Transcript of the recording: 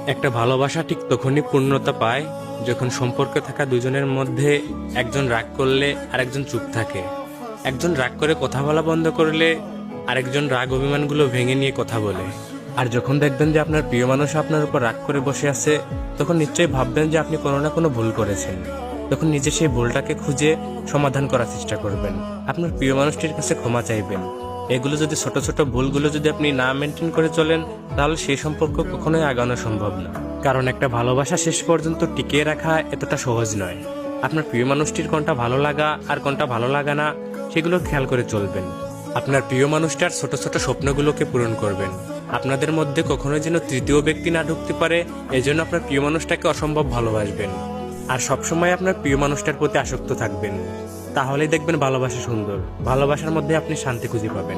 একটা ভালোবাসা ঠিক তখনই পূর্ণতা পায় যখন সম্পর্কে থাকা দুজনের মধ্যে একজন রাগ করলে আরেকজন চুপ থাকে, একজন রাগ করে কথা বলা বন্ধ করলে আরেকজন রাগ অভিমানগুলো ভেঙে নিয়ে কথা বলে। আর যখন দেখবেন যে আপনার প্রিয় মানুষ আপনার উপর রাগ করে বসে আছে, তখন নিশ্চয়ই ভাববেন যে আপনি কোনো না কোনো ভুল করেছেন। তখন নিজে সেই ভুলটাকে খুঁজে সমাধান করার চেষ্টা করবেন, আপনার প্রিয় মানুষটির কাছে ক্ষমা চাইবেন। এগুলো যদি ছোট ছোট ভুলগুলো যদি আপনি না মেনটেন করে চলেন, তাহলে সেই সম্পর্ক কখনোই আগানো সম্ভব না। কারণ একটা ভালোবাসা শেষ পর্যন্ত টিকিয়ে রাখা এতটা সহজ নয়। আপনার প্রিয় মানুষটির কোনটা ভালো লাগা আর কোনটা ভালো লাগা না, সেগুলো খেয়াল করে চলবেন। আপনার প্রিয় মানুষটার ছোট ছোট স্বপ্নগুলোকে পূরণ করবেন। আপনাদের মধ্যে কখনোই যেন তৃতীয় ব্যক্তি না ঢুকতে পারে, এজন্য আপনার প্রিয় মানুষটাকে অসম্ভব ভালোবাসবেন। আর সবসময় আপনার প্রিয় মানুষটার প্রতি আসক্ত থাকবেন। তাহলেই দেখবেন ভালোবাসা সুন্দর, ভালোবাসার মধ্যে আপনি শান্তি খুঁজে পাবেন।